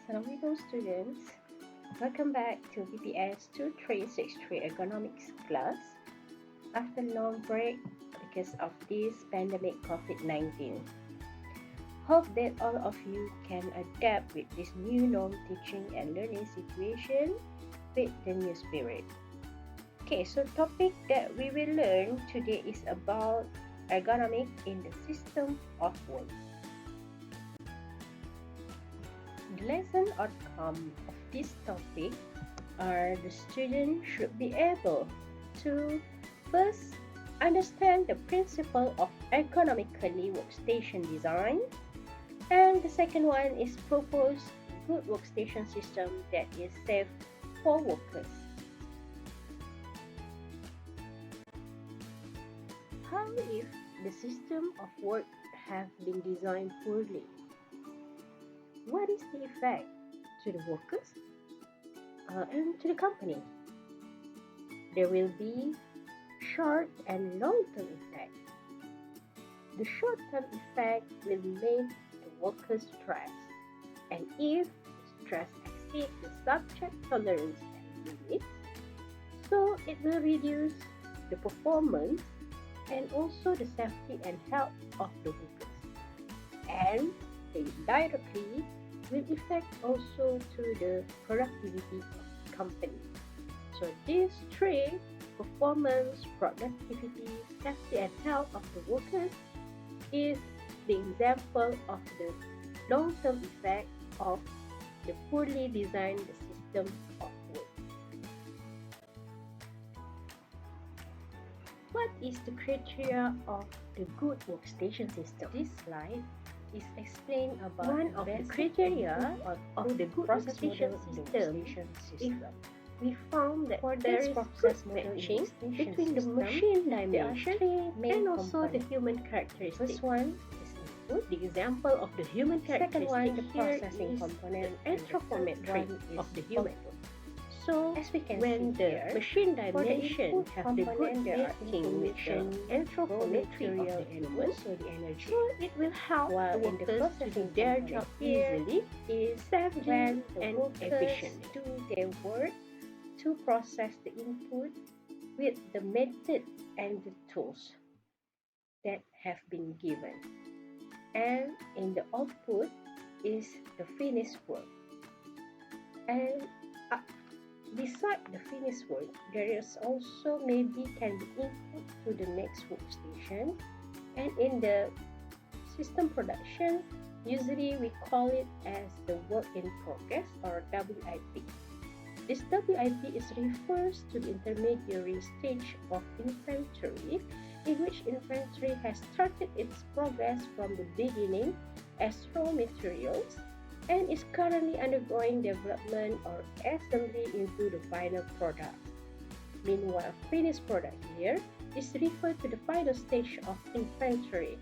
Assalamualaikum students. Welcome back to BPS 2363 Ergonomics class. After long break because of this pandemic COVID-19. Hope that all of you can adapt with this new norm teaching and learning situation with the new spirit. Okay, so topic that we will learn today is about ergonomic in the system of work. The lesson outcome of this topic are the student should be able to first understand the principle of ergonomically workstation design, and the second one is propose good workstation system that is safe for workers. How if the system of work have been designed poorly? What is the effect to the workers and to the company? There will be short and long-term effect. The short-term effect will make the workers stress, and if the stress exceeds the subject tolerance and limits, so it will reduce the performance and also the safety and health of the workers, and directly will affect also to the productivity of the company. So these three, performance, productivity, safety and health of the workers, is the example of the long-term effect of the poorly designed system of work. What is the criteria of the good workstation system? This slide is explained about one of the criteria of the good workstation system. If we found that there is good matching between the machine dimension and also the human characteristics. First one is input, the example of the human characteristic. Second one, the processing component, anthropometry of the human. So, as we can when see the machine dimension have the good matching with the anthropometry of the animal, so the energy, so it will help while the workers to do their job easily, is safely and efficiently. Do their work to process the input with the method and the tools that have been given, and in the output is the finished work. And beside the finished work, there is also maybe can be input to the next workstation, and in the system production, usually we call it as the work in progress or WIP. This WIP refers to the intermediary stage of inventory, in which inventory has started its progress from the beginning as raw materials and is currently undergoing development or assembly into the final product. Meanwhile, finished product here is referred to the final stage of inventory,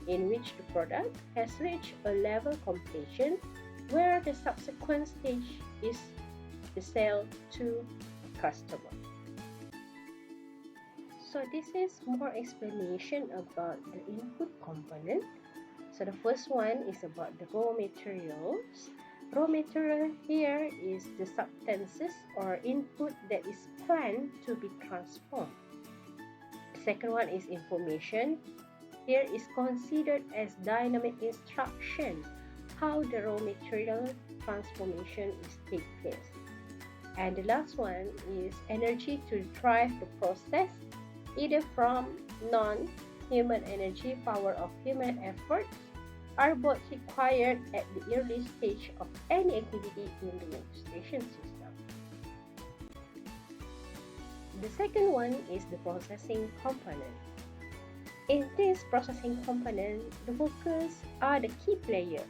in which the product has reached a level completion, where the subsequent stage is the sale to a customer. So this is more explanation about the input component. So the first one is about the raw materials. Raw material here is the substances or input that is planned to be transformed. The second one is information. Here is considered as dynamic instruction, how the raw material transformation is take place. And the last one is energy to drive the process, either from non-human energy, power of human efforts, are both required at the early stage of any activity in the workstation system. The second one is the processing component. In this processing component, the workers are the key player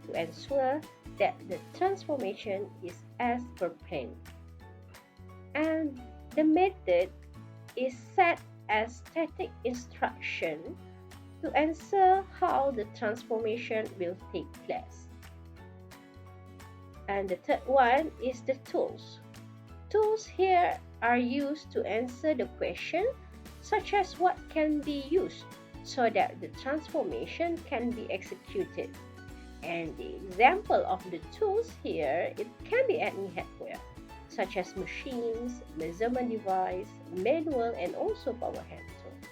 to ensure that the transformation is as per plan. And the method is set as static instruction to answer how the transformation will take place. And the third one is the tools. Tools here are used to answer the question, such as what can be used so that the transformation can be executed, And the example of the tools here, it can be any hardware, such as machines, measurement device, manual, and also power hand tools.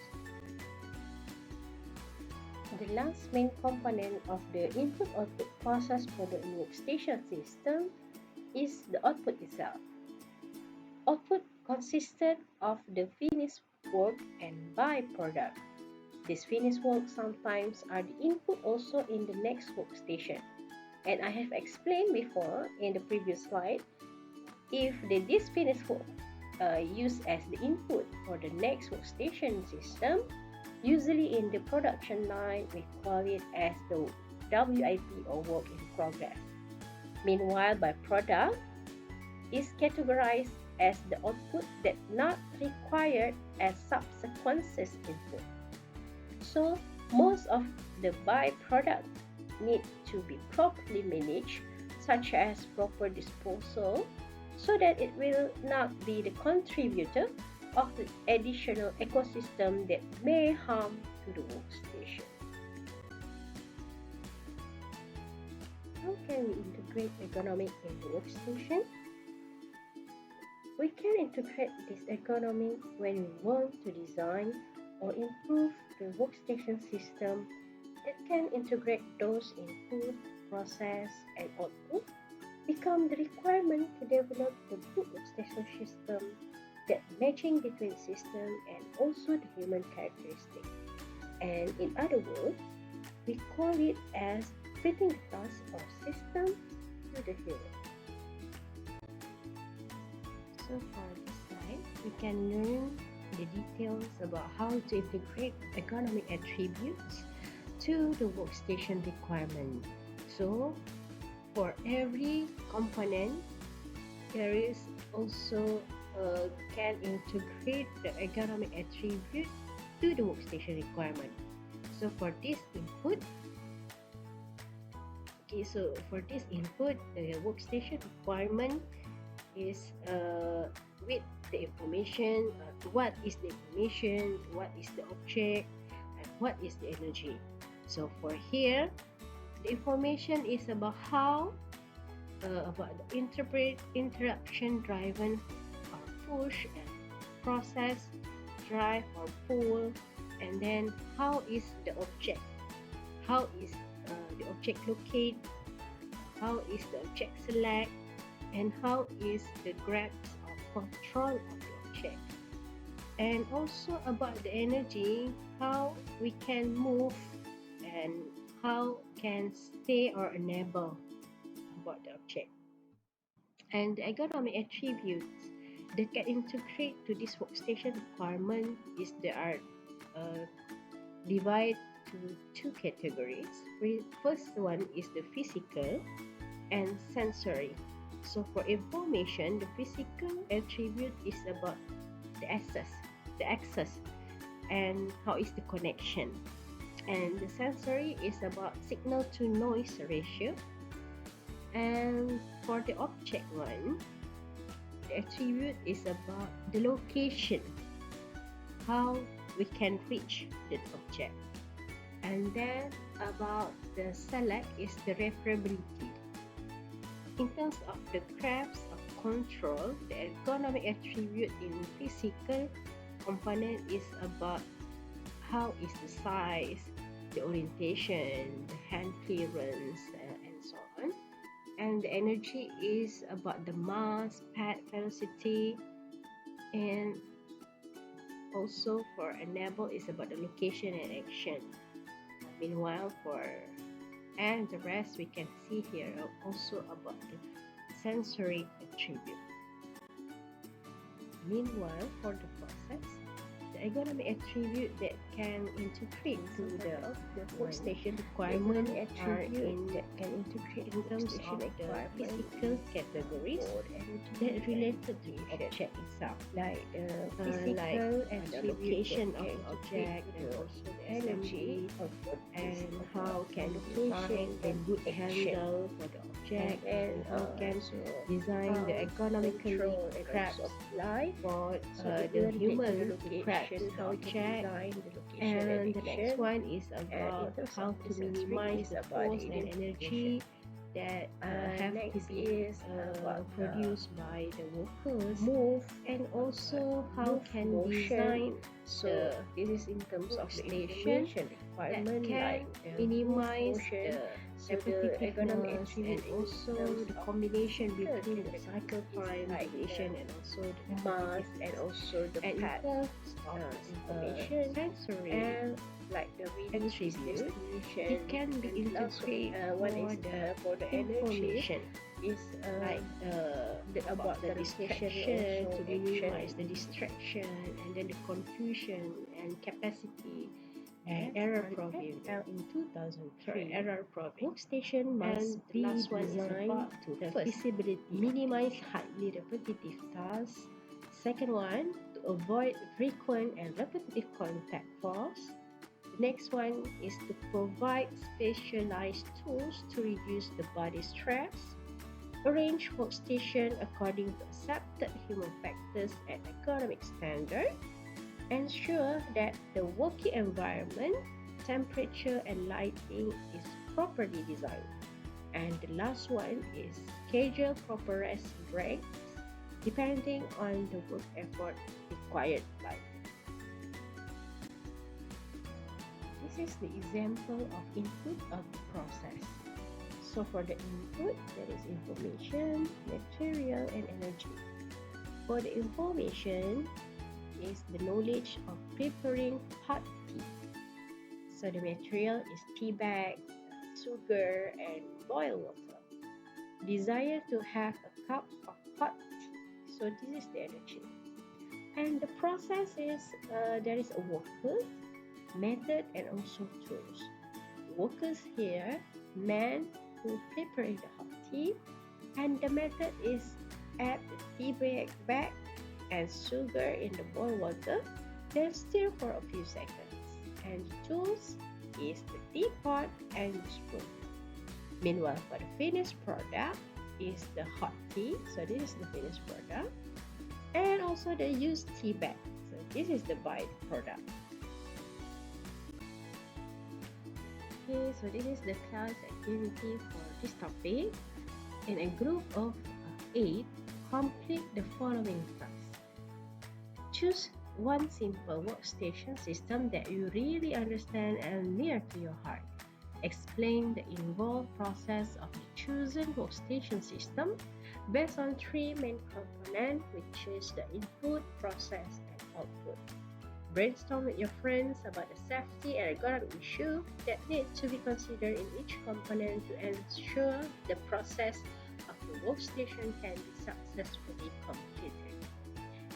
The last main component of the input-output process for the workstation system is the output itself. Output consisted of the finished work and byproduct. These finished work sometimes are the input also in the next workstation. And I have explained before in the previous slide, if this finished work used as the input for the next workstation system, usually in the production line, we call it as the WIP or work in progress. Meanwhile, byproduct is categorized as the output that not required as subsequent input. So, most of the byproduct need to be properly managed, such as proper disposal, so that it will not be the contributor of the additional ecosystem that may harm to the workstation. How can we integrate ergonomic in the workstation? We can integrate this ergonomic when we want to design or improve the workstation system that can integrate those input, process, and output, become the requirement to develop the good workstation system that matching between system and also the human characteristic. And in other words, we call it as fitting the task of system to the human. So for this slide, we can learn the details about how to integrate ergonomic attributes to the workstation requirement. So for every component, there is also can integrate the ergonomic attribute to the workstation requirement. So for this input, the workstation requirement is with the information, what is the information, what is the object, and what is the energy. So for here, the information is about how about the interruption driven or push and process, drive or pull, and then how is the object, how is the object locate, how is the object select, and how is the grasp of control of the object. And also about the energy, how we can move and how can stay or enable about the object. And the ergonomic attributes that can integrate to this workstation requirement is there are divided to two categories. First one is the physical and sensory. So for information, the physical attribute is about the access, and how is the connection. And the sensory is about signal to noise ratio. And for the object one, the attribute is about the location, how we can reach that object. And then about the select is the referability. In terms of the grasp of control, the ergonomic attribute in physical component is about how is the size, the orientation, the hand clearance, and so on. And the energy is about the mass, pad velocity, and also for enable is about the location and action. Meanwhile, and the rest we can see here are also about the sensory attribute. Meanwhile, for the process, the ergonomic attribute that can integrate to the workstation requirement are in that can to create in terms of the physical categories that related to the object itself, like the like physical and the location of the object, and also the energy, and how can design a good handle for the object, and how can design the ergonomically crafts for the human to craft the object. And the next one is about how to minimize the force and energy that have to be produced by the workers, and also how can design So this is in terms of the station information that requirement, can like the minimize motion. the So the ergonomic repetitiveness, and also the combination between the cycle time duration and also the mass repetitiveness. and also the And in pad terms of information sensory and like the attribute, destination, it can be and also, integrated one is for the energy information is like about the distraction, to minimize the distraction, and then the confusion and capacity and error probing. In 2003, error probing workstation must be designed to the first feasibility, minimize highly repetitive tasks. Second one, to avoid frequent and repetitive contact force. The next one is to provide specialized tools to reduce the body stress. Arrange workstation according to accepted human factors and economic standards. Ensure that the working environment, temperature, and lighting is properly designed. And the last one is schedule proper rest breaks depending on the work effort required by it. This is the example of input of the process. So for the input, there is information, material, and energy. For the information is the knowledge of preparing hot tea. So the material is tea bag, sugar, and boiled water. Desire to have a cup of hot tea. So this is the energy. And the process is there is a worker, method, and also tools. Workers here, man who prepare the hot tea, and the method is add the tea bag and sugar in the boiled water, then stir for a few seconds. And the tools is the teapot and the spoon. Meanwhile, for the finished product is the hot tea. So this is the finished product. And also the used tea bag. So this is the byproduct. Okay, so this is the class activity for this topic. In a group of 8, complete the following tasks. Choose one simple workstation system that you really understand and near to your heart. Explain the involved process of the chosen workstation system based on 3 main components, which is the input, process, and output. Brainstorm with your friends about the safety and ergonomic issue that need to be considered in each component to ensure the process of the workstation can be successfully completed.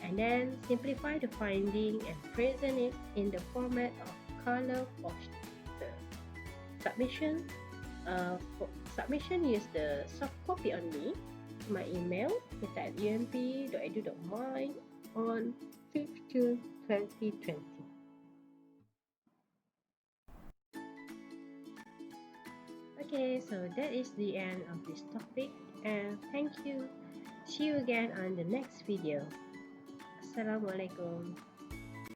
And then simplify the finding and present it in the format of color poster. Submission. For submission, use the soft copy only. My email mirta@ump.edu.my on 5th June 2020. Okay, so that is the end of this topic, and thank you. See you again on the next video. Assalamualaikum.